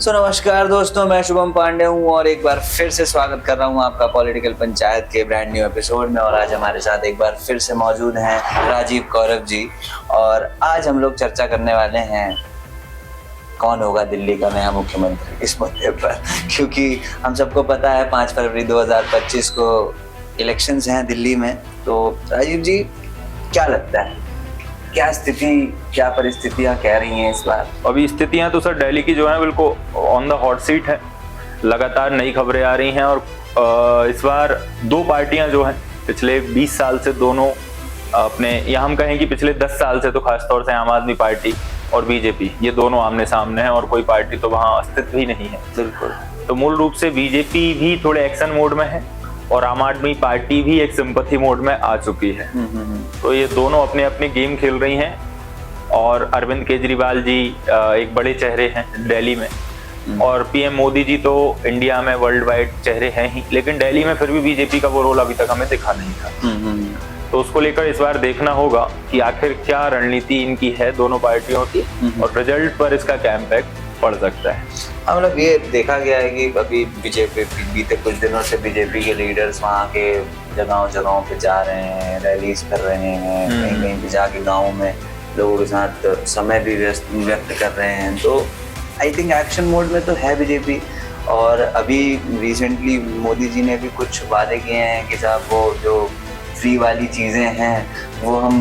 नमस्कार दोस्तों, मैं शुभम पांडे हूँ और एक बार फिर से स्वागत कर रहा हूँ आपका पॉलिटिकल पंचायत के ब्रांड न्यू एपिसोड में। और आज हमारे साथ एक बार फिर से मौजूद हैं राजीव कौरव जी। और आज हम लोग चर्चा करने वाले हैं कौन होगा दिल्ली का नया मुख्यमंत्री इस मुद्दे पर, क्योंकि हम सबको पता है 5 फरवरी 2025 को इलेक्शंस हैं दिल्ली में। तो राजीव जी, क्या लगता है, क्या स्थिति, क्या परिस्थितियां कह रही हैं इस बार? अभी स्थितियां तो सर दिल्ली की जो है बिल्कुल ऑन द हॉट सीट है। लगातार नई खबरें आ रही हैं और इस बार दो पार्टियां जो हैं पिछले 20 साल से दोनों अपने, या हम कहें कि पिछले 10 साल से तो खासतौर से आम आदमी पार्टी और बीजेपी, ये दोनों आमने सामने हैं और कोई पार्टी तो वहाँ अस्तित्व ही नहीं है। बिल्कुल। तो मूल रूप से बीजेपी भी थोड़े एक्शन मोड में है और आम आदमी पार्टी भी एक सिंपैथी मोड में आ चुकी है। तो ये दोनों अपने अपने गेम खेल रही हैं और अरविंद केजरीवाल जी एक बड़े चेहरे हैं दिल्ली में और पीएम मोदी जी तो इंडिया में वर्ल्ड वाइड चेहरे हैं ही, लेकिन दिल्ली में फिर भी बीजेपी का वो रोल अभी तक हमें दिखा नहीं था। तो उसको लेकर इस बार देखना होगा कि आखिर क्या रणनीति इनकी है दोनों पार्टियों की और रिजल्ट पर इसका क्या इम्पैक्ट पड़ सकता है। मतलब ये देखा गया है कि अभी बीजेपी बीते कुछ दिनों से बीजेपी के लीडर्स वहाँ के जगहों पे जा रहे हैं, रैलीज कर रहे हैं, कहीं कहीं भी जाके गाँव में लोगों के साथ समय भी व्यक्त कर रहे हैं। तो आई थिंक एक्शन मोड में तो है बीजेपी। और अभी रिसेंटली मोदी जी ने भी कुछ वादे किए हैं कि साहब वो जो फ्री वाली चीज़ें हैं वो हम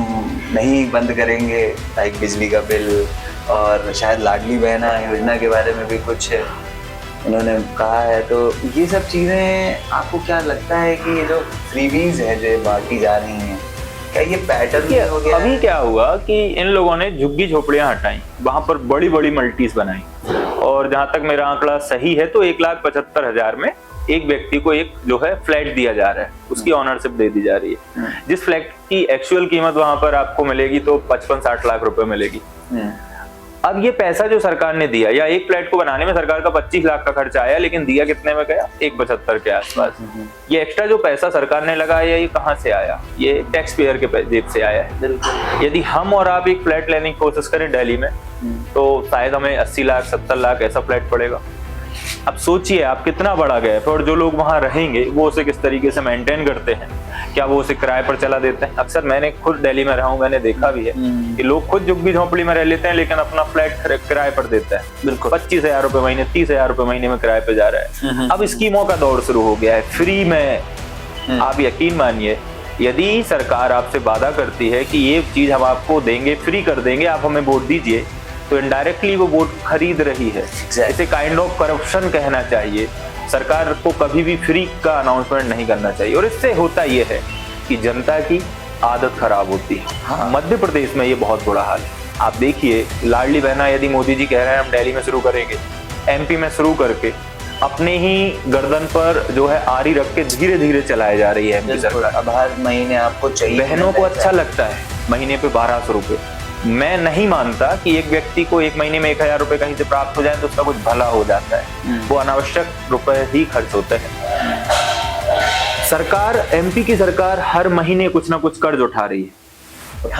नहीं बंद करेंगे, लाइक बिजली का बिल और शायद लाडली बहना योजना के बारे में भी कुछ उन्होंने कहा है। तो ये सब चीज़ें आपको क्या लगता है कि ये जो फ्रीबीज है जो बांटी जा रही हैं, क्या ये पैटर्न हो गया? अभी क्या हुआ कि इन लोगों ने झुग्गी झोपड़ियां हटाई, वहां पर बड़ी बड़ी मल्टीज बनाई और जहां तक मेरा आंकड़ा सही है तो 1,75,000 में एक व्यक्ति को एक जो है फ्लैट दिया जा रहा है, उसकी ऑनरशिप दे दी जा रही है। जिस फ्लैट की एक्चुअल कीमत वहां पर आपको मिलेगी तो 55-60 लाख रुपए मिलेगी। अब ये पैसा जो सरकार ने दिया, या एक फ्लैट को बनाने में सरकार का 25 लाख का खर्चा आया, लेकिन दिया कितने में गया? 1,75 के आसपास। ये एक्स्ट्रा जो पैसा सरकार ने लगाया ये कहाँ से आया? ये टैक्स पेयर के जेब से आया है। यदि हम और आप एक फ्लैट लेने की कोशिश करें दिल्ली में तो शायद हमें 80 लाख 70 लाख ऐसा फ्लैट पड़ेगा। अब सोचिए आप कितना बड़ा गैप है और जो लोग वहां रहेंगे वो उसे किस तरीके से मेंटेन करते हैं। क्या वो उसे किराए पर चला देते हैं? अक्सर मैंने खुद दिल्ली में रहा हूं, मैंने देखा भी है कि लोग खुद झुग्गी झोंपड़ी में रह लेते हैं लेकिन अपना फ्लैट किराए पर देता है। बिल्कुल। 25,000 रुपए महीने, 30,000 रुपए महीने में किराए पे जा रहा है। अब स्कीमों का दौर शुरू हो गया है फ्री में। आप यकीन मानिए, यदि सरकार आपसे वादा करती है कि ये चीज हम आपको देंगे, फ्री कर देंगे, आप हमें वोट दीजिए, तो इनडायरेक्टली वो वोट खरीद रही है। इसे काइंड ऑफ करप्शन कहना चाहिए। सरकार को कभी भी फ्री का अनाउंसमेंट नहीं करना चाहिए और इससे होता ये है कि जनता की आदत खराब होती है। मध्य प्रदेश में ये बहुत बुरा हाल है। आप देखिए, लाडली बहना यदि मोदी जी कह रहे हैं हम दिल्ली में शुरू करेंगे, एमपी में शुरू करके अपने ही गर्दन पर जो है आरी रख के धीरे धीरे चलाए जा रही है एमपी सरकार। अब हर महीने आपको चाहिए, बहनों को अच्छा लगता है, महीने पे 1200 रुपए। मैं नहीं मानता कि एक व्यक्ति को एक महीने में 1,000 रुपए कहीं से प्राप्त हो जाए तो उसका कुछ भला हो जाता है। वो अनावश्यक रुपए ही खर्च होते हैं। सरकार, एमपी की सरकार हर महीने कुछ ना कुछ कर्ज उठा रही है।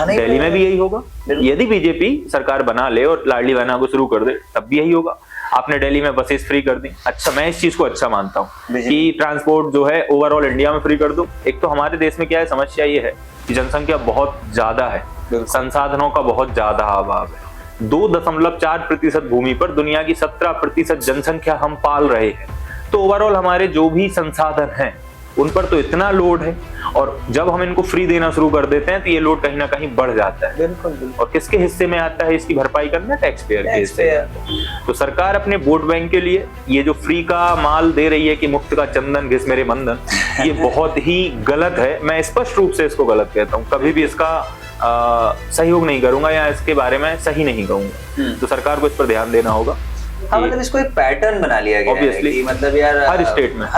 दिल्ली में भी यही होगा। यदि बीजेपी सरकार बना ले और लाडली बहना को शुरू कर दे तब भी यही होगा। आपने दिल्ली में बसेस फ्री कर दी, अच्छा, मैं इस चीज को अच्छा मानता हूँ कि ट्रांसपोर्ट जो है ओवरऑल इंडिया में फ्री कर दो। एक तो हमारे देश में क्या है, समस्या ये है कि जनसंख्या बहुत ज्यादा है, संसाधनों का बहुत ज्यादा अभाव है। 2.4% भूमि पर दुनिया की 17% जनसंख्या हम पाल रहे हैं। तो ओवरऑल हमारे जो भी संसाधन हैं उन पर तो इतना लोड है और जब हम इनको फ्री देना शुरू कर देते हैं तो ये लोड कहीं ना कहीं बढ़ जाता है। बिल्कुल। और किसके हिस्से में आता है इसकी भरपाई करना? टैक्स पेयर के हिस्से। तो सरकार अपने वोट बैंक के लिए ये जो फ्री का माल दे रही है कि मुफ्त का चंदन घिस मेरे बंधन, ये बहुत ही गलत है। मैं स्पष्ट रूप से इसको गलत कहता हूँ, कभी भी इसका सहयोग नहीं करूंगा या इसके बारे में सही नहीं कहूंगा। तो सरकार को इस पर ध्यान देना होगा। हाँ, मतलब इसको एक पैटर्न बना लिया गया है कि मतलब यार हर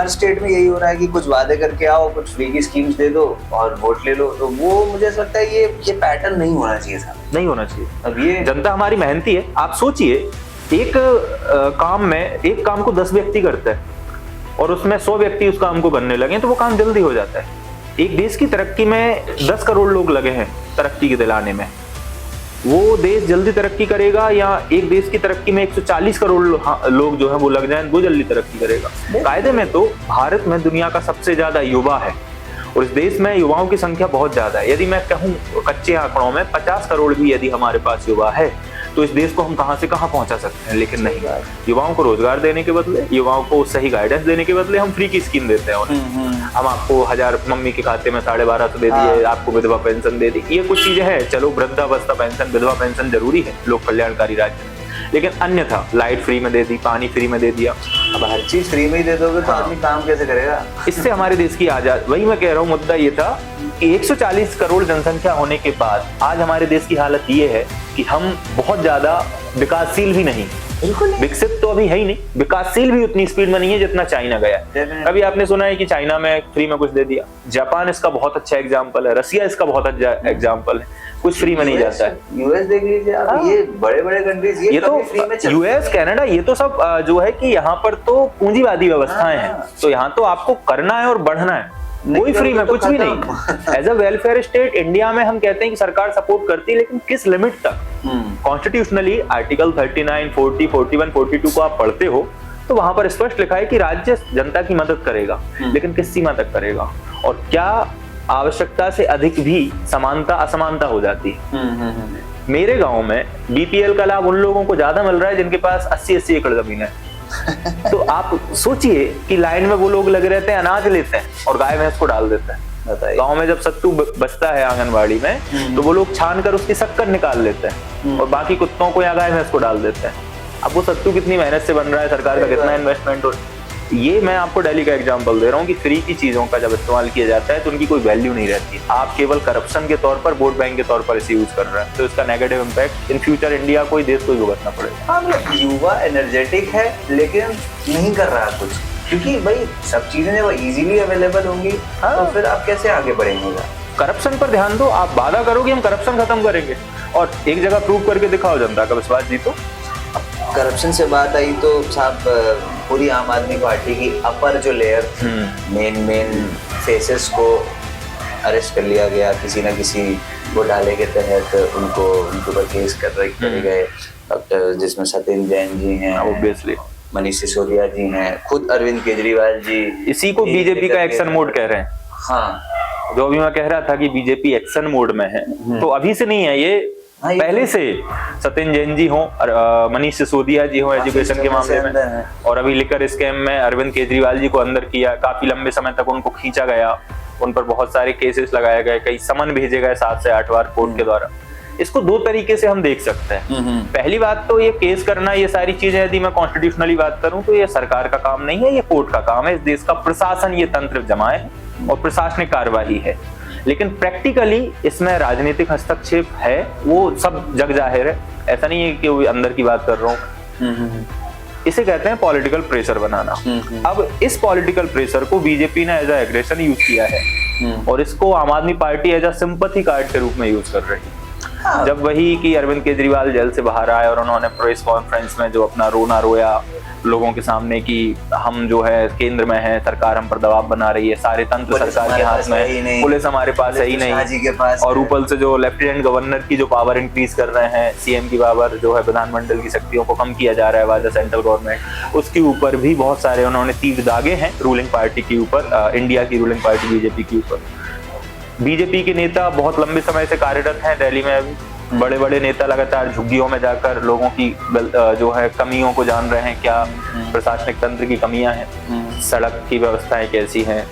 स्टेट में यही हो रहा है कि कुछ वादे करके आओ, कुछ फ्री की स्कीम्स दे दो और वोट ले लो। तो वो मुझे ऐसा लगता है ये पैटर्न नहीं होना चाहिए था, नहीं होना चाहिए। अब ये जनता हमारी मेहनती है। आप सोचिए, एक काम को 10 व्यक्ति करते हैं और उसमें 100 व्यक्ति उस काम को करने लगे तो वो काम जल्दी हो जाता है। एक देश की तरक्की में 10 करोड़ लोग लगे हैं तरक्की के दिलाने में, वो देश जल्दी तरक्की करेगा या एक देश की तरक्की में 140 करोड़ लोग जो है वो लग जाएं, वो जल्दी तरक्की करेगा? कायदे में तो भारत में दुनिया का सबसे ज्यादा युवा है और इस देश में युवाओं की संख्या बहुत ज्यादा है। यदि मैं कहूँ कच्चे आंकड़ों में 50 करोड़ भी यदि हमारे पास युवा है तो इस देश को हम कहां से कहां पहुंचा सकते हैं। लेकिन नहीं, युवाओं को रोजगार देने के बदले, युवाओं को सही गाइडेंस देने के बदले हम फ्री की स्कीम देते हैं उन्हें। हम आपको 1000 मम्मी के खाते में 1250 दे दिए, आपको विधवा पेंशन दे दी, ये कुछ चीजें हैं। चलो वृद्धावस्था पेंशन, विधवा पेंशन जरूरी है लोक कल्याणकारी राज्य में, लेकिन अन्यथा लाइट फ्री में दे दी, पानी फ्री में दे दिया। अब हर चीज फ्री में ही दे दोगे तो आदमी काम कैसे करेगा? इससे हमारे देश की आजाद, वही मैं कह रहा हूँ, मुद्दा ये था कि 140 करोड़ जनसंख्या होने के बाद आज हमारे देश की हालत ये है कि हम बहुत ज्यादा विकासशील भी नहीं, बिल्कुल विकसित तो अभी है ही नहीं, विकासशील भी उतनी स्पीड में नहीं है जितना चाइना गया है। अभी आपने सुना है कि चाइना में फ्री में कुछ दे दिया, जापान इसका बहुत अच्छा एग्जांपल है, रसिया इसका बहुत अच्छा एग्जांपल है, कुछ फ्री में नहीं जाता है। यूएस देख लीजिए आप, ये बड़े बड़े कंट्रीज ये तो फ्री में यूएस, कनाडा, ये तो सब जो है कि यहाँ पर तो पूंजीवादी व्यवस्थाएं हैं, तो यहाँ तो आपको करना है और बढ़ना है, कोई फ्री में कुछ भी नहीं। As a welfare state India में हम कहते हैं कि सरकार सपोर्ट करती है, लेकिन किस लिमिट तक? कॉन्स्टिट्यूशनली आर्टिकल 39, 40, 41, 42 को आप पढ़ते हो तो वहां पर स्पष्ट लिखा है कि राज्य जनता की मदद करेगा, लेकिन किस सीमा तक करेगा और क्या आवश्यकता से अधिक भी समानता असमानता हो जाती है। मेरे गांव में बीपीएल का लाभ उन लोगों को ज्यादा मिल रहा है जिनके पास 80-80 एकड़ जमीन है। तो आप सोचिए कि लाइन में वो लोग लगे रहते हैं, अनाज लेते हैं और गाय भैंस को डाल देते हैं। गांव में जब सत्तू बचता है आंगनबाड़ी में तो वो लोग छान कर उसकी शक्कर निकाल लेते हैं और बाकी कुत्तों को या गाय भैंस को डाल देते हैं। अब वो सत्तू कितनी मेहनत से बन रहा है, सरकार का कितना इन्वेस्टमेंट हो। ये मैं आपको दिल्ली का एग्जांपल दे रहा हूँ कि फ्री की चीजों का जब इस्तेमाल किया जाता है तो उनकी कोई वैल्यू नहीं रहती। आप केवल करप्शन के तौर पर, वोट बैंक के तौर पर इसे यूज कर रहे हैं, तो इसका negative impact in future India को, देश को ही भुगतना पड़ेगा। हाँ, युवा एनर्जेटिक है लेकिन नहीं कर रहा कुछ, क्योंकि भाई सब चीजें जब इजीली अवेलेबल होंगी तो फिर आप कैसे आगे बढ़ेंगे? करप्शन पर ध्यान दो, आप वादा करो कि हम करप्शन खत्म करेंगे और एक जगह प्रूव करके दिखाओ, जनता का विश्वास जीतो। करप्शन से बात आई तो साहब पूरी आम आदमी पार्टी की अपर जो लेयर, मेन फेसेस को अरेस्ट कर लिया गया किसी न किसी घोटाले के तहत, उनके ऊपर केस करे गए। डॉक्टर जिसमें सत्येंद्र जैन जी हैं, ऑब्वियसली मनीष सिसोदिया जी हैं, खुद अरविंद केजरीवाल जी, इसी को बीजेपी का एक्शन मोड कह रहे हैं। हाँ, जो अभी मैं कह रहा था कि बीजेपी एक्शन मोड में है, तो अभी से नहीं है ये, पहले से सत्येंद्र जैन जी हों, मनीष सिसोदिया जी हों एजुकेशन के मामले में, और अभी लिकर स्कैम में अरविंद केजरीवाल जी को अंदर किया, काफी लंबे समय तक उनको खींचा गया, उन पर बहुत सारे केसेस लगाए गए, कई समन भेजे गए 7 से 8 बार कोर्ट के द्वारा। इसको दो तरीके से हम देख सकते हैं। पहली बात तो ये केस करना, ये सारी चीजें यदि मैं कॉन्स्टिट्यूशनली बात करूं तो ये सरकार का काम नहीं है, ये कोर्ट का काम है। इस देश का प्रशासन ये तंत्र जमाए और प्रशासनिक कार्यवाही है, लेकिन प्रैक्टिकली इसमें राजनीतिक हस्तक्षेप है, वो सब जग जाहिर है। ऐसा नहीं है कि अंदर की बात कर रहा हूँ। इसे कहते हैं पॉलिटिकल प्रेशर बनाना। अब इस पॉलिटिकल प्रेशर को बीजेपी ने एज अ एग्रेशन यूज किया है और इसको Aam Aadmi Party as a sympathy card के रूप में यूज कर रही है। जब वही कि अरविंद केजरीवाल जेल से बाहर आए और उन्होंने प्रेस कॉन्फ्रेंस में जो अपना रोना रोया लोगों के सामने कि हम जो है केंद्र में है, सरकार हम पर दबाव बना रही है, सारे तंत्र सरकार के हाथ में है, पुलिस हमारे पास है ही नहीं, और ऊपर से जो लेफ्टिनेंट गवर्नर की जो पावर इंक्रीज कर रहे हैं, सीएम की पावर जो है विधानमंडल की शक्तियों को कम किया जा रहा है वादा सेंट्रल गवर्नमेंट, उसके ऊपर भी बहुत सारे उन्होंने तीर दागे हैं रूलिंग पार्टी के ऊपर, इंडिया की रूलिंग पार्टी बीजेपी के ऊपर। बीजेपी के नेता बहुत लंबे समय से कार्यरत हैं दिल्ली में। अभी बड़े बड़े नेता लगातार झुग्गियों में जाकर लोगों की जो है कमियों को जान रहे हैं, क्या प्रशासनिक तंत्र की कमियां हैं, सड़क की व्यवस्थाएं कैसी हैं।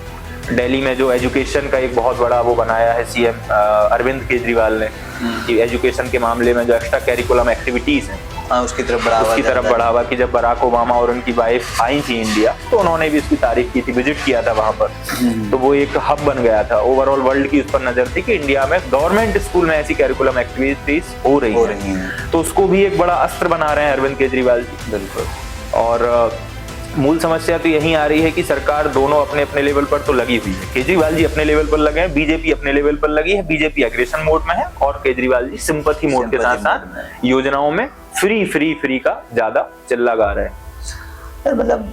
दिल्ली में जो एजुकेशन का एक बहुत बड़ा वो बनाया है सीएम अरविंद केजरीवाल ने कि एजुकेशन के मामले में जो एक्स्ट्रा कैरिकुलम एक्टिविटीज हैं उसकी तरफ बढ़ावा कि जब बराक ओबामा और उनकी वाइफ आई थी इंडिया तो उन्होंने भी इसकी तारीफ की थी, विजिट किया था वहां पर, तो वो एक हब बन गया था। ओवरऑल वर्ल्ड की उस पर नजर थी कि इंडिया में गवर्नमेंट स्कूल में ऐसी कैरिकुलम एक्टिविटीज हो रही हैं, तो उसको भी एक बड़ा अस्त्र बना रहे हैं अरविंद केजरीवाल जी। बिल्कुल। और मूल समस्या तो यही आ रही है कि सरकार दोनों अपने अपने लेवल पर तो लगी हुई है। केजरीवाल जी अपने लेवल पर लगे हैं, बीजेपी अपने लेवल पर लगी है। बीजेपी एग्रेशन मोड में है और केजरीवाल जी सिंपैथी मोड के साथ साथ योजनाओं में फ्री का ज्यादा चिल्ला गा रहे हैं। मतलब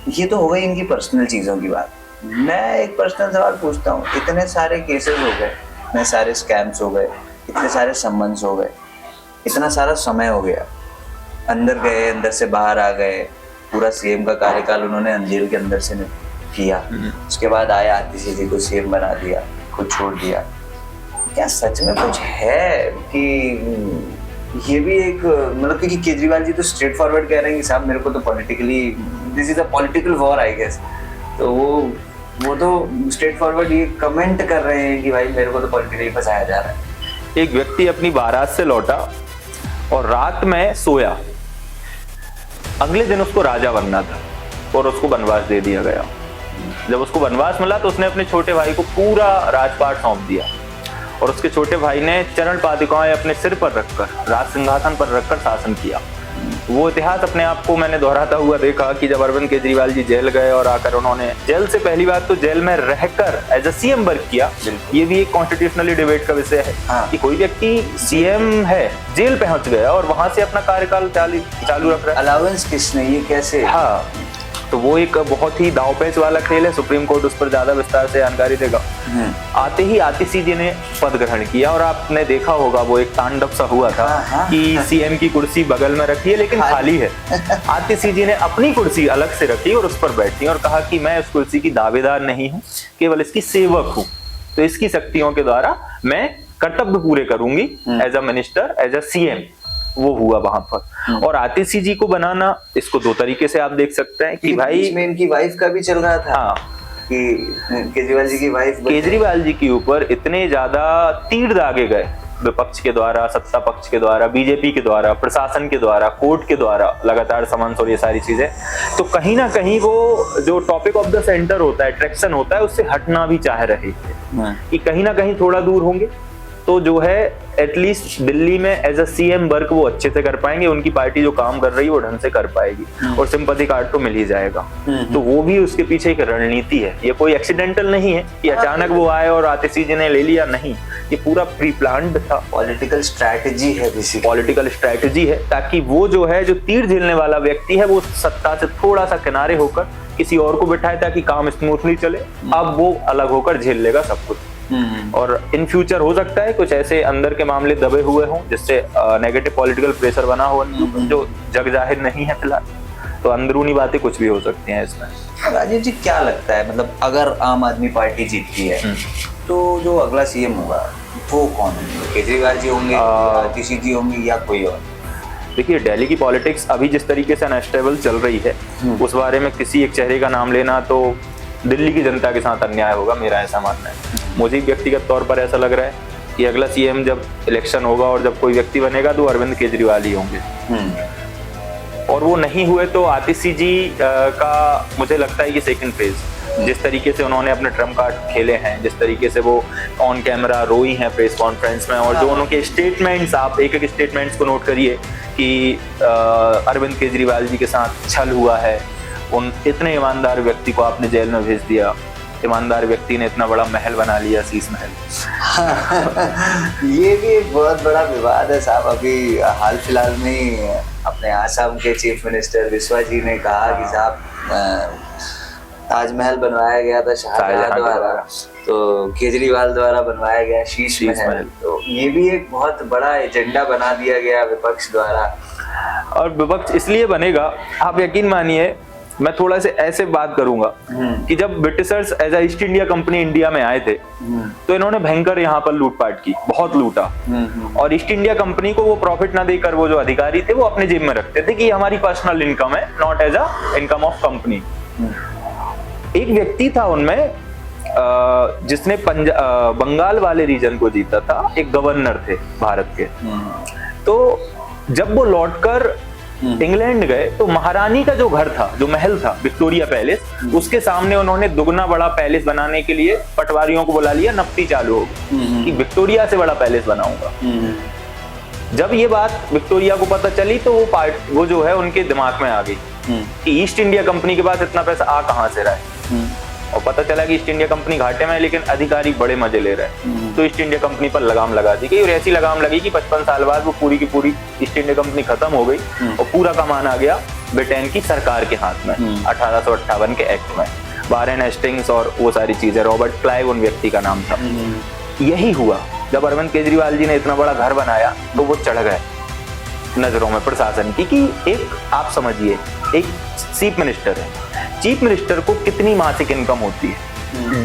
ये तो हो गई इनकी पर्सनल चीजों की बात। मैं एक पर्सनल सवाल पूछता हूँ, इतने सारे केसेस हो गए, इतने सारे स्कैम्स हो गए, इतने सारे सम्मन्स हो गए, इतना सारा समय हो गया, अंदर गए, अंदर से बाहर आ गए, पूरा सीएम का कार्यकाल उन्होंने जेल के अंदर से किया, उसके बाद आया आतिशी को सीएम बना दिया, खुद छोड़ दिया। क्या सच में कुछ है कि ये भी एक मतलब, क्योंकि केजरीवाल जी तो स्ट्रेट फॉरवर्ड कह रहे हैं कि साहब मेरे को तो politically, this is a political war I guess, तो वो तो स्ट्रेट फॉरवर्ड ये कमेंट कर रहे हैं कि भाई मेरे को तो पॉलिटिकली फंसाया जा रहा है। एक व्यक्ति अपनी बारात से लौटा और रात में सोया, अगले दिन उसको राजा बनना था और उसको वनवास दे दिया गया। जब उसको वनवास मिला तो उसने अपने छोटे भाई को पूरा राजपाट सौंप दिया और उसके छोटे भाई ने चरण पादुकाएं अपने सिर पर रखकर, राज सिंहासन पर रखकर शासन किया। वो इतिहास अपने आप को मैंने दोहराता हुआ देखा कि जब अरविंद केजरीवाल जी जेल गए और आकर उन्होंने जेल से पहली बात तो जेल में रहकर एज अ सीएम वर्क किया। ये भी एक कॉन्स्टिट्यूशनली डिबेट का विषय है। हाँ। कि कोई व्यक्ति सीएम है, जेल पहुंच गया और वहां से अपना कार्यकाल चालू रख रहा है। अलाउंस किसने, ये कैसे? हाँ, तो वो एक बहुत ही दांवपेच वाला खेल है। सुप्रीम कोर्ट उस पर ज्यादा विस्तार से जानकारी देगा। आते ही आतिशी जी ने पद ग्रहण किया और आपने देखा होगा वो एक तांडव सा हुआ था कि सीएम की कुर्सी बगल में रखी है लेकिन खाली है। आतिशी जी ने अपनी कुर्सी अलग से रखी और उस पर बैठी और कहा कि मैं इस कुर्सी की दावेदार नहीं हूँ, केवल इसकी सेवक हूँ, तो इसकी शक्तियों के द्वारा मैं कर्तव्य पूरे करूंगी as a minister, as a CM. वो हुआ वहां पर। और आतिशी जी को बनाना, इसको दो तरीके से आप देख सकते हैं कि भाई इसमें इनकी वाइफ का भी चल रहा था। हाँ, कि केजरीवाल जी की वाइफ, केजरीवाल जी के ऊपर इतने ज्यादा तीर दागे गए विपक्ष के द्वारा, सत्ता पक्ष के द्वारा, बीजेपी के द्वारा, प्रशासन के द्वारा, कोर्ट के द्वारा, लगातार समन्स और ये सारी चीजें, तो कहीं ना कहीं वो जो टॉपिक ऑफ द सेंटर होता है, अट्रैक्शन होता है, उससे हटना भी चाह रहे थे कि कहीं ना कहीं थोड़ा दूर होंगे तो जो है एटलीस्ट दिल्ली में एज अ सीएम वर्क वो अच्छे से कर पाएंगे, उनकी पार्टी जो काम कर रही है वो ढंग से कर पाएगी और सिंपैथी कार्ड तो मिल ही जाएगा। तो वो भी उसके पीछे एक रणनीति है। ये कोई एक्सीडेंटल नहीं है कि अचानक वो आए और आतिशी जी ने ले लिया, नहीं, ये पूरा प्री प्लान्ड था। पॉलिटिकल स्ट्रैटेजी है, पॉलिटिकल स्ट्रैटेजी है, ताकि वो जो है जो तीर झेलने वाला व्यक्ति है वो सत्ता से थोड़ा सा किनारे होकर किसी और को बिठाए ताकि काम स्मूथली चले। अब वो अलग होकर झेल लेगा सब कुछ। और इन फ्यूचर हो सकता है कुछ ऐसे अंदर के मामले दबे हुए हों जिससे नेगेटिव पॉलिटिकल प्रेशर बना हो, जो जग जाहिर नहीं है फिलहाल, तो अंदरूनी बातें कुछ भी हो सकती हैं इसमें। राजीव जी क्या लगता है, मतलब अगर आम आदमी पार्टी जीतती है तो जो अगला सीएम होगा वो कौन होंगे? केजरीवाल जी होंगे, आतिशी जी होंगी या कोई और? देखिए, दिल्ली की पॉलिटिक्स अभी जिस तरीके से अनस्टेबल चल रही है उस बारे में किसी एक चेहरे का नाम लेना तो दिल्ली की जनता के साथ अन्याय होगा, मेरा ऐसा मानना है। मुझे व्यक्तिगत तौर पर ऐसा लग रहा है कि अगला सीएम जब इलेक्शन होगा और जब कोई व्यक्ति बनेगा तो अरविंद केजरीवाल ही होंगे। और वो नहीं हुए तो आतिशी जी का मुझे लगता है कि सेकंड फेज, जिस तरीके से उन्होंने अपने ट्रम्प कार्ड खेले हैं, जिस तरीके से वो ऑन कैमरा रोई हैं प्रेस कॉन्फ्रेंस में, और जो उनके स्टेटमेंट्स, आप एक एक स्टेटमेंट्स को नोट करिए कि अरविंद केजरीवाल जी के साथ छल हुआ है, उन इतने ईमानदार व्यक्ति को आपने जेल में भेज दिया, ईमानदार व्यक्ति ने इतना बड़ा महल बना लिया, शीश महल। ये भी एक बहुत बड़ा विवाद है साहब। अभी हाल फिलहाल में अपने आसाम के चीफ मिनिस्टर बिस्वा जी ने कहा कि साहब ताजमहल बनवाया गया था शाहजहां द्वारा, तो केजरीवाल द्वारा बनवाया गया शीश महल। तो ये भी एक बहुत बड़ा एजेंडा बना दिया गया विपक्ष द्वारा। और विपक्ष इसलिए बनेगा, आप यकीन मानिए, मैं थोड़ा से ऐसे बात करूंगा कि जब Britishers as a East India company India में आए थे तो इन्होंने भयंकर यहाँ पर लूटपाट की, बहुत लूटा। और ईस्ट इंडिया कंपनी को वो प्रॉफिट ना देकर वो जो अधिकारी थे वो अपने जेब में रखते थे कि ये हमारी पर्सनल इनकम है, not as a income of company. एक व्यक्ति था उनमें जिसने बंगाल वाले रीजन को जीता था, एक गवर्नर थे भारत के। तो जब वो लौटकर इंग्लैंड गए तो महारानी का जो घर था, जो महल था, विक्टोरिया पैलेस, उसके सामने उन्होंने दुगना बड़ा पैलेस बनाने के लिए पटवारियों को बुला लिया, नपती चालू हो गई कि विक्टोरिया से बड़ा पैलेस बनाऊंगा। जब ये बात विक्टोरिया को पता चली तो वो जो है उनके दिमाग में आ गई कि ईस्ट इंडिया कंपनी के पास इतना पैसा आ कहां से रहा है। और पता चला कि ईस्ट इंडिया कंपनी घाटे में है लेकिन अधिकारी बड़े मजे ले रहे हैं। तो ईस्ट इंडिया कंपनी पर लगाम लगा दी गई और ऐसी लगाम लगी कि 55 साल बाद वो पूरी की पूरी ईस्ट इंडिया कंपनी खत्म हो गई और पूरा कमान आ गया ब्रिटेन की सरकार के हाथ में 1858 के एक्ट में। वारेन हेस्टिंग्स और वो सारी चीजें, रॉबर्ट क्लाइव उन व्यक्ति का नाम था। यही हुआ जब अरविंद केजरीवाल जी ने इतना बड़ा घर बनाया तो वो चढ़ गए नजरों में प्रशासन की कि एक आप समझिए एक चीफ मिनिस्टर है, चीफ मिनिस्टर को कितनी मासिक इनकम होती है?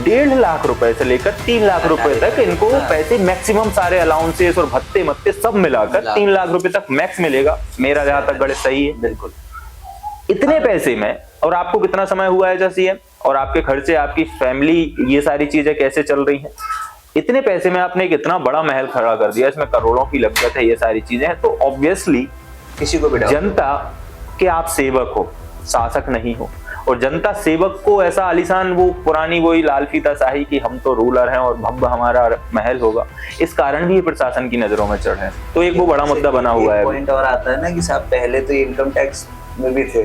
1.5 लाख रुपए से लेकर 3 लाख रुपए तक इनको पैसे मैक्सिमम, सारे अलाउंसेस और भत्ते मत्ते सब मिलाकर 3 लाख रुपए तक मैक्स मिलेगा, मेरा जहां तक गणित सही है। बिल्कुल। इतने पैसे में, और आपको कितना समय हुआ है जैसे सीएम, और आपके खर्चे, आपकी फैमिली, ये सारी चीजें कैसे चल रही हैं? इतने पैसे में आपने एक इतना बड़ा महल खड़ा कर दिया, इसमें करोड़ों की लागत है, ये सारी चीजें हैं, तो ऑब्वियसली किसी को भी जनता के आप सेवक हो, शासक नहीं हो, और जनता सेवक को ऐसा आलीशान, वो पुरानी वही लाल फीता शाही कि हम तो रूलर हैं और भव्य हमारा महल होगा, इस कारण भी ये प्रशासन की नजरों में चढ़ है। तो एक वो बड़ा मुद्दा बना हुआ है। पॉइंट और आता है ना कि साहब पहले तो इनकम टैक्स में भी थे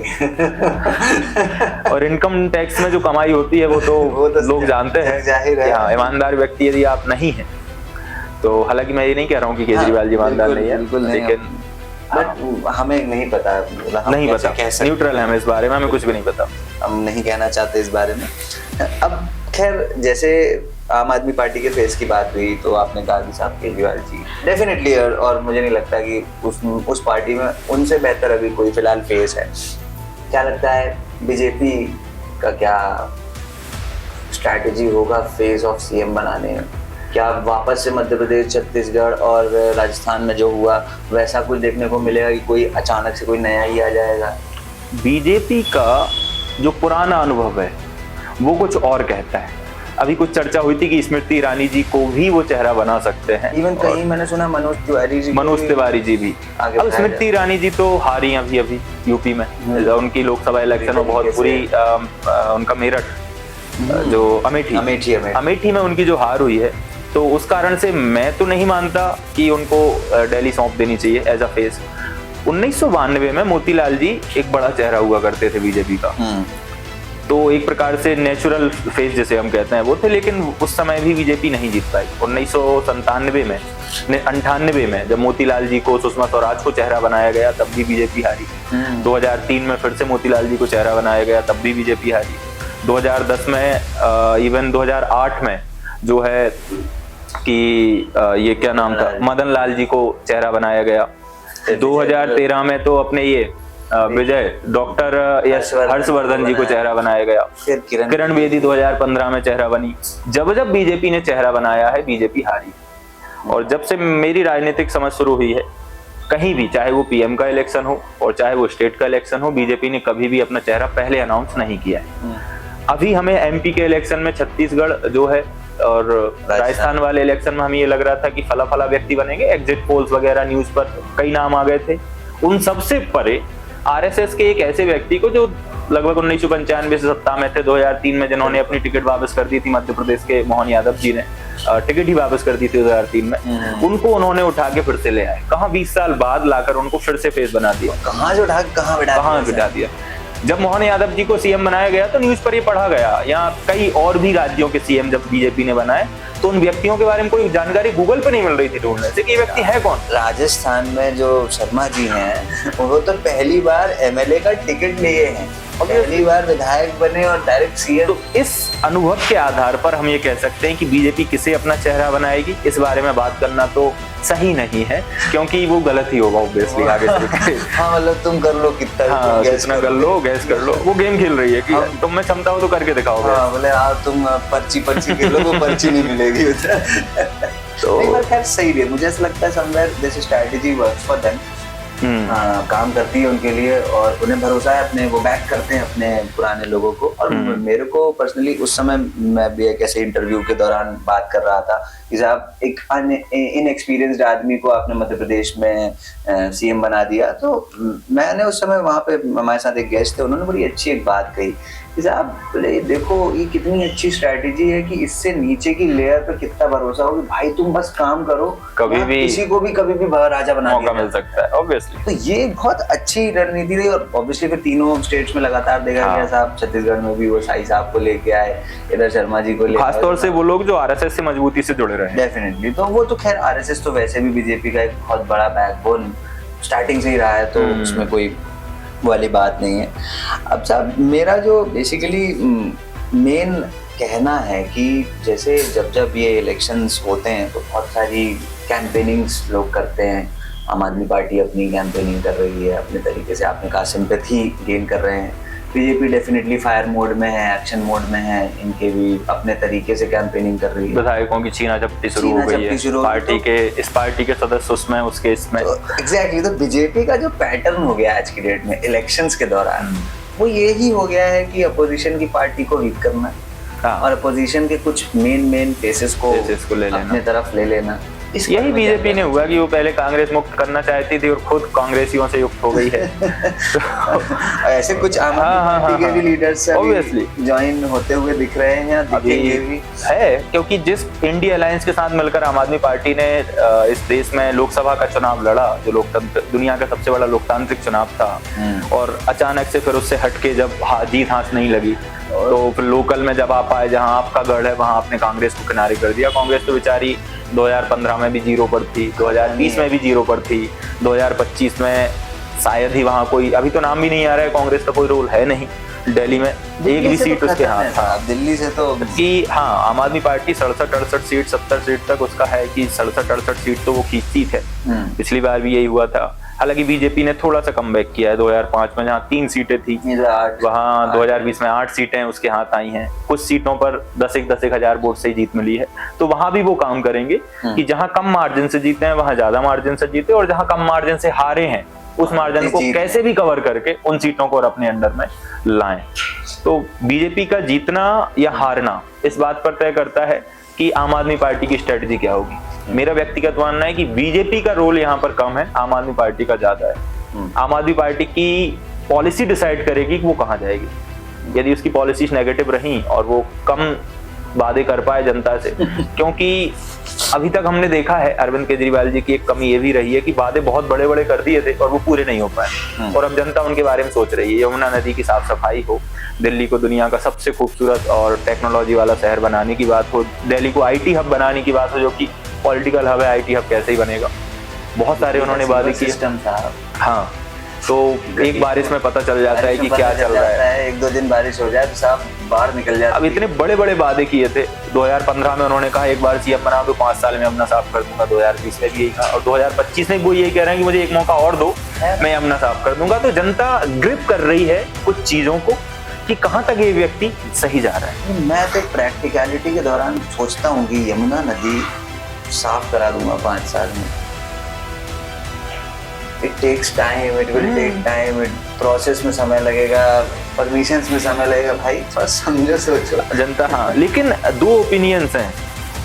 और इनकम टैक्स में जो कमाई होती है वो तो लोग जानते हैं, जाहिर है। हाँ, ईमानदार व्यक्ति यदि आप नहीं हैं तो, हालांकि मैं ये नहीं कह रहा हूँ कि केजरीवाल जी ईमानदार नहीं है, लेकिन बट हमें नहीं पता, नहीं पता, न्यूट्रल है हम इस बारे में, हमें कुछ भी नहीं पता, हम नहीं कहना चाहते इस बारे में। अब खैर, जैसे आम आदमी पार्टी के फेस की बात हुई तो आपने कहा कि साहब केजरीवाल जी डेफिनेटली, और मुझे नहीं लगता कि उस पार्टी में उनसे बेहतर अभी कोई फिलहाल फेस है। क्या लगता है बीजेपी का क्या स्ट्रैटेजी होगा फेस ऑफ सीएम बनाने में? क्या वापस से मध्य प्रदेश, छत्तीसगढ़ और राजस्थान में जो हुआ वैसा कुछ देखने को मिलेगा कि कोई अचानक से कोई नया ही आ जाएगा? बीजेपी का जो पुराना अनुभव है वो कुछ और कहता है। अभी कुछ चर्चा हुई थी कि स्मृति ईरानी जी को भी वो चेहरा बना सकते हैं, इवन कहीं मैंने सुना मनोज तिवारी जी भी। अब स्मृति ईरानी जी तो हारी अभी यूपी में, उनकी लोकसभा इलेक्शन में बहुत बुरी, उनका मेरठ जो अमेठी में उनकी जो हार हुई है, तो उस कारण से मैं तो नहीं मानता कि उनको दिल्ली सौंप देनी चाहिए एज अ फेस। 1992 में मोतीलाल जी एक बड़ा चेहरा हुआ करते थे बीजेपी का, तो एक प्रकार से नेचुरल फेस जिसे हम कहते हैं वो थे, लेकिन उस समय भी बीजेपी नहीं जीत पाई। 1997 में, 98 में जब मोतीलाल जी को, सुषमा स्वराज को चेहरा बनाया गया तब भी बीजेपी हारी। 2003 में फिर से मोतीलाल जी को चेहरा बनाया गया तब भी बीजेपी हारी। 2010 में, इवन 2008 में जो है कि ये क्या नाम था, मदन लाल जी को चेहरा बनाया गया। 2013 में तो अपने ये विजय डॉक्टर हर्षवर्धन जी को चेहरा बनाया गया। किरण बेदी 2015 में चेहरा बनी। जब जब बीजेपी ने चेहरा बनाया है बीजेपी हारी। और जब से मेरी राजनीतिक समझ शुरू हुई है, कहीं भी चाहे वो पीएम का इलेक्शन हो और चाहे वो स्टेट का इलेक्शन हो, बीजेपी ने कभी भी अपना चेहरा पहले अनाउंस नहीं किया है। अभी हमें एमपी के इलेक्शन में छत्तीसगढ़ जो है और राजस्थान वाले इलेक्शन में हमें ये लग रहा था कि फला फला व्यक्ति बनेंगे, एग्जिट पोल्स वगैरह न्यूज पर कई नाम आ गए थे। उन सबसे परे आरएसएस के एक ऐसे व्यक्ति को जो लगभग 1995 से सत्ता में थे, 2003 में जिन्होंने अपनी टिकट वापस कर दी थी, मध्य प्रदेश के मोहन यादव जी ने टिकट ही वापस कर दी थी 2003 में, उनको उन्होंने उठा के फिर से ले आए। कहाँ 20 साल बाद लाकर उनको फिर से फेस बना दिया, कहाँ से उठा कहाँ बिठा दिया। जब मोहन यादव जी को सीएम बनाया गया तो न्यूज पर ये पढ़ा गया, यहाँ कई और भी राज्यों के सीएम जब बीजेपी ने बनाए तो उन व्यक्तियों के बारे में कोई जानकारी गूगल पे नहीं मिल रही थी ढूंढने से कि ये व्यक्ति है कौन। राजस्थान में जो शर्मा जी हैं वो तो पहली बार एमएलए का टिकट लिए हैं, पहली बार विधायक बने और डायरेक्ट सीएम। तो इस अनुभव के आधार पर हम ये कह सकते हैं कि बीजेपी किसे अपना चेहरा बनाएगी, इस बारे में बात करना तो सही नहीं है, क्योंकि वो गलत ही होगा ऑब्वियसली आगे चलकर। हाँ, मतलब तुम कर लो कितना, हाँ, कितना कर लो, गैस कर लो, वो गेम खेल रही है कि तुम में क्षमता हो तो करके दिखाओगे। हाँ, बोले तुम पर्ची खेलो, वो पर्ची नहीं मिलेगी तो खैर सही है। मुझे ऐसा लगता है somewhere this strategy works for them, काम करती है उनके लिए और उन्हें भरोसा है अपने, वो बैक करते हैं अपने पुराने लोगों को। और मेरे को पर्सनली उस समय मैं भी एक ऐसे इंटरव्यू के दौरान बात कर रहा था कि साहब एक इनएक्सपीरियंस्ड आदमी को आपने मध्य प्रदेश में सीएम बना दिया। तो मैंने उस समय वहां पे हमारे साथ एक गेस्ट थे, उन्होंने बड़ी अच्छी एक बात कही कि साहब बोले देखो ये कितनी अच्छी स्ट्रैटेजी है कि इससे नीचे की लेयर पे कितना भरोसा होगा, भाई तुम बस काम करो, कभी भी किसी को भी कभी भी राजा बना मौका मिल सकता है ऑब्वियसली। तो ये बहुत अच्छी रणनीति रही और ऑब्वियसली फिर तीनों स्टेट्स में लगातार देखा गया। साहब छत्तीसगढ़ में भी वो शाही साहब को लेके आए, इधर शर्मा जी को लेके, खासतौर से वो लोग जो आरएसएस से मजबूती से जुड़े रहे। डेफिनेटली, तो वो तो खैर आरएसएस तो वैसे भी बीजेपी का एक बहुत बड़ा बैकबोन स्टार्टिंग से ही रहा है, तो उसमें कोई वाली बात नहीं है। अब साहब मेरा जो बेसिकली मेन कहना है कि जैसे जब जब ये इलेक्शंस होते हैं तो बहुत सारी कैंपेनिंग्स लोग करते हैं आम आदमी पार्टी अपनी कैंपेनिंग कर रही है अपने तरीके से, आपने कहा सिंपैथी गेन कर रहे हैं। बीजेपी डेफिनेटली फायर मोड में है, एक्शन मोड में है, इनके भी अपने तरीके से कैंपेनिंग कर रही है। विधायकों की छीना झपटी शुरू हो गई है, पार्टी के इस पार्टी के सदस्य उसमें उसके इसमें। एग्जैक्टली, तो बीजेपी का जो पैटर्न हो गया आज की डेट में इलेक्शंस के दौरान, वो यही हो गया है कि अपोजिशन की पार्टी को वीक करना और अपोजिशन के कुछ मेन फेसेस को ले लेना, अपने तरफ ले लेना। यही बीजेपी ने हुआ कि वो पहले कांग्रेस मुक्त करना चाहती थी और खुद कांग्रेसियों से युक्त हो गई है। तो ऐसे कुछ आम आदमी पार्टी के भी लीडर्स ऑब्वियसली ज्वाइन होते हुए दिख रहे हैं या दिखेंगे भी है, क्योंकि जिस इंडिया अलायंस के साथ मिलकर आम आदमी पार्टी ने इस देश में लोकसभा का चुनाव लड़ा, जो लोकतंत्र दुनिया का सबसे बड़ा लोकतांत्रिक चुनाव था, और अचानक से फिर उससे हटके जब जीत हाथ नहीं लगी, तो फिर लोकल में जब आप आए, जहां आपका गढ़ है वहां आपने कांग्रेस को किनारे कर दिया। कांग्रेस तो बेचारी 2015 में भी 0 पर थी, 2020 में भी 0 पर थी, 2025 में शायद ही वहां कोई, अभी तो नाम भी नहीं आ रहा है, कांग्रेस का कोई रोल है नहीं दिल्ली में, एक भी सीट उसके हाथ था। दिल्ली से तो कि हाँ, आम आदमी पार्टी 67-68 सीट 70 सीट तक उसका है कि 67-68 सीट तो वो खींचती थे, पिछली बार भी यही हुआ था। हालांकि बीजेपी ने थोड़ा सा कमबैक किया है, 2005 में जहाँ 3 सीटें थी वहाँ 2020 में 8 सीटें उसके हाथ आई हैं, कुछ सीटों पर 10-10 हजार वोट से ही जीत मिली है, तो वहां भी वो काम करेंगे कि जहां कम मार्जिन से जीते हैं वहां ज्यादा मार्जिन से जीते, और जहां कम मार्जिन से हारे हैं उस मार्जिन को कैसे भी कवर करके उन सीटों को और अपने अंडर में लाएं। तो बीजेपी का जीतना या हारना इस बात पर तय करता है कि आम आदमी पार्टी की स्ट्रेटजी क्या होगी। मेरा व्यक्तिगत मानना है कि बीजेपी का रोल यहाँ पर कम है, आम आदमी पार्टी का ज्यादा है। आम आदमी पार्टी की पॉलिसी डिसाइड करेगी कि वो कहाँ जाएगी। यदि उसकी पॉलिसीज नेगेटिव रही और वो कम वादे कर पाए जनता से, क्योंकि अभी तक हमने देखा है अरविंद केजरीवाल जी की एक कमी ये भी रही है कि वादे बहुत बड़े बड़े कर दिए थे और वो पूरे नहीं हो पाए, और अब जनता उनके बारे में सोच रही है। यमुना नदी की साफ सफाई हो, दिल्ली को दुनिया का सबसे खूबसूरत और टेक्नोलॉजी वाला शहर बनाने की बात हो, दिल्ली को IT हब बनाने की बात हो, जो कि पॉलिटिकल हब है, IT हब कैसे ही बनेगा, बहुत सारे उन्होंने वादे किए। हाँ, तो एक बारिश में पता चल जाता है कि क्या चल रहा है, 1-2 दिन बारिश हो जाए तो साफ बाहर निकल जाए। अब इतने बड़े बड़े वादे किए थे, 2015 में उन्होंने कहा एक बार CM बना दो, 5 साल में अपना साफ कर दूंगा, 2020 में भी यही कहा, और 2025 में वो यही कह रहे हैं कि मुझे एक मौका और दो, मैं अपना साफ कर दूंगा। तो जनता ग्रिप कर रही है कुछ चीजों को कि कहां तक ये व्यक्ति सही जा रहा है। मैं तो प्रैक्टिकलिटी के दौरान सोचता हूँ कि यमुना नदी साफ करा दूंगा 5 साल में। It takes time, it will take time, process में समय लगेगा, परमिशंस में समय लगेगा, भाई थोड़ा समझो सोचो जनता। हाँ, लेकिन 2 ओपिनियंस हैं।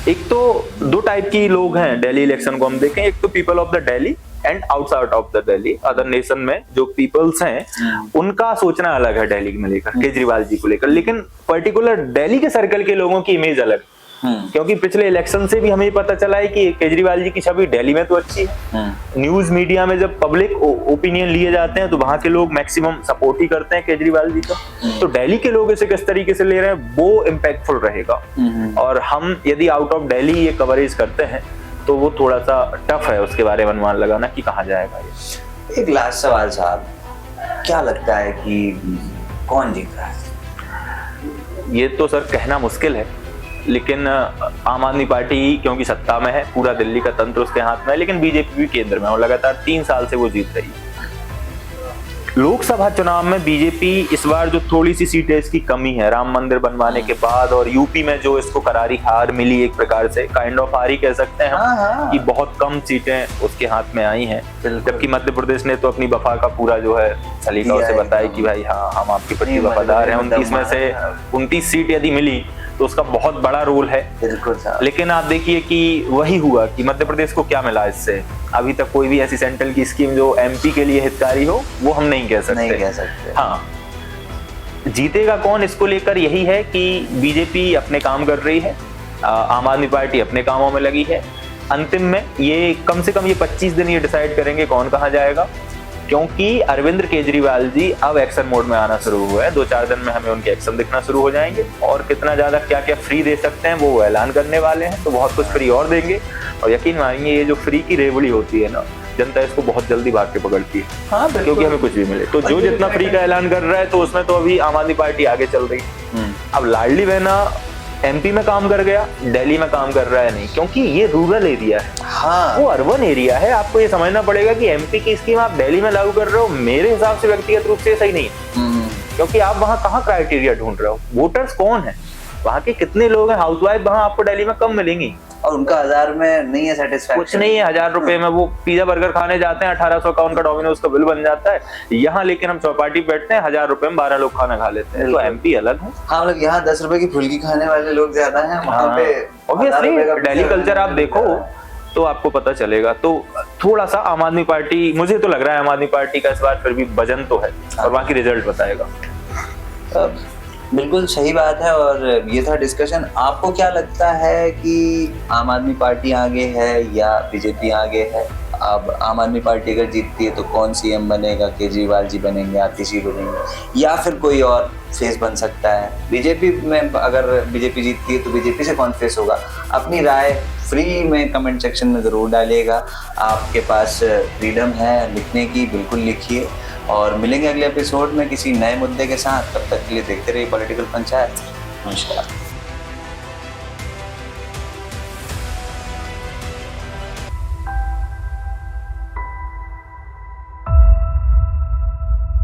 एक तो 2 टाइप की लोग हैं दिल्ली इलेक्शन को हम देखें, एक तो people of the Delhi and outside of the Delhi, other nation में जो पीपल्स हैं उनका सोचना अलग है दिल्ली में लेकर, केजरीवाल जी को लेकर, लेकिन पर्टिकुलर दिल्ली के सर्कल के लोगों की इमेज अलग, क्योंकि पिछले इलेक्शन से भी हमें पता चला है कि केजरीवाल जी की छवि दिल्ली में तो अच्छी है। न्यूज मीडिया में जब पब्लिक ओपिनियन लिए जाते हैं तो वहां के लोग मैक्सिमम सपोर्ट ही करते हैं केजरीवाल जी का, तो दिल्ली के लोग इसे किस तरीके से ले रहे हैं वो इम्पैक्टफुल रहेगा। और हम यदि आउट ऑफ दिल्ली ये कवरेज करते हैं तो वो थोड़ा सा टफ है उसके बारे में अनुमान लगाना कि कहाँ जाएगा ये। एक लास्ट सवाल साहब, क्या लगता है कि कौन जीत रहा है? ये तो सर कहना मुश्किल है, लेकिन आम आदमी पार्टी क्योंकि सत्ता में है, पूरा दिल्ली का तंत्र उसके हाथ में है, लेकिन बीजेपी भी केंद्र में और लगातार 3 साल से वो जीत रही है। लोकसभा चुनाव में बीजेपी इस बार जो थोड़ी सी सीटें इसकी कमी है राम मंदिर बनवाने के बाद, और यूपी में जो इसको करारी हार मिली, एक प्रकार से काइंड ऑफ हार ही कह सकते हैं हम, कि बहुत कम सीटें उसके हाथ में आई हैं, जबकि मध्य प्रदेश ने तो अपनी वफा का पूरा जो है सलीका उसे बताया कि भाई हाँ हम आपके प्रति वफादार हैं। 29 में से 29 सीट यदि मिली तो उसका बहुत बड़ा रोल है। बिल्कुल। लेकिन आप देखिए कि वही हुआ कि मध्य प्रदेश को क्या मिला इससे, अभी तक कोई भी ऐसी सेंट्रल की स्कीम जो MP के लिए हितकारी हो वो हम नहीं कह सकते। हाँ, जीतेगा कौन इसको लेकर यही है कि बीजेपी अपने काम कर रही है, आम आदमी पार्टी अपने कामों में लगी है। अंतिम में ये कम से कम ये 25 दिन ये डिसाइड करेंगे कौन कहाँ जाएगा, क्योंकि अरविंद केजरीवाल जी अब एक्शन मोड में आना शुरू हुआ है। 2-4 दिन में हमें उनके एक्शन दिखना शुरू हो जाएंगे, और कितना ज्यादा क्या क्या फ्री दे सकते हैं वो ऐलान करने वाले हैं। तो बहुत कुछ फ्री और देंगे, और यकीन मानिए ये जो फ्री की रेवड़ी होती है ना, जनता इसको बहुत जल्दी भाग के पकड़ती है। हाँ, क्योंकि हमें कुछ भी मिले तो जो जितना फ्री का ऐलान कर रहा है तो उसमें तो अभी आम आदमी पार्टी आगे चल रही है। अब लाडली बहना एमपी में काम कर गया, दिल्ली में काम कर रहा है नहीं, क्योंकि ये रूरल एरिया है, हाँ वो अर्बन एरिया है। आपको ये समझना पड़ेगा कि एमपी की स्कीम आप दिल्ली में लागू कर रहे हो, मेरे हिसाब से व्यक्तिगत रूप से सही नहीं है, क्योंकि आप वहाँ कहाँ क्राइटेरिया ढूंढ रहे हो, वोटर्स कौन है, वहाँ के कितने लोग हैं, हाउसवाइफ वहाँ आपको दिल्ली में कम मिलेंगी, और उनका 1000 में नहीं है सेटिस्फैक्शन, कुछ नहीं है। 1000 रुपए में वो पिज्जा बर्गर खाने जाते हैं, 1800 का उनका डोमिनोज का बिल बन जाता है। यहाँ लेकिन हम चौपाटी बैठते हैं, 1000 रुपए में 12 लोग खाना खा लेते हैं। तो एमपी अलग है। हाँ, मतलब यहाँ 10 रुपए की फुल्की खाने वाले लोग ज्यादा हैं, वहाँ पे ऑब्वियसली दिल्ली कल्चर आप देखो तो आपको पता चलेगा। तो थोड़ा सा आम आदमी पार्टी, मुझे तो लग रहा है आम आदमी पार्टी का इस बार फिर भी वजन तो है, और वहाँ की रिजल्ट बताएगा। बिल्कुल सही बात है। और ये था डिस्कशन। आपको क्या लगता है कि आम आदमी पार्टी आगे है या बीजेपी आगे है? अब आम आदमी पार्टी अगर जीतती है तो कौन सीएम बनेगा? केजरीवाल जी बनेंगे, आतिशी बनेंगे, या फिर कोई और फेस बन सकता है? बीजेपी में अगर बीजेपी जीतती है तो बीजेपी से कौन फेस होगा? अपनी राय फ्री में कमेंट सेक्शन में ज़रूर डालिएगा। आपके पास फ्रीडम है लिखने की, बिल्कुल लिखिए। और मिलेंगे अगले एपिसोड में किसी नए मुद्दे के साथ। तब तक के लिए देखते रहिए पॉलिटिकल पंचायत। नमस्कार।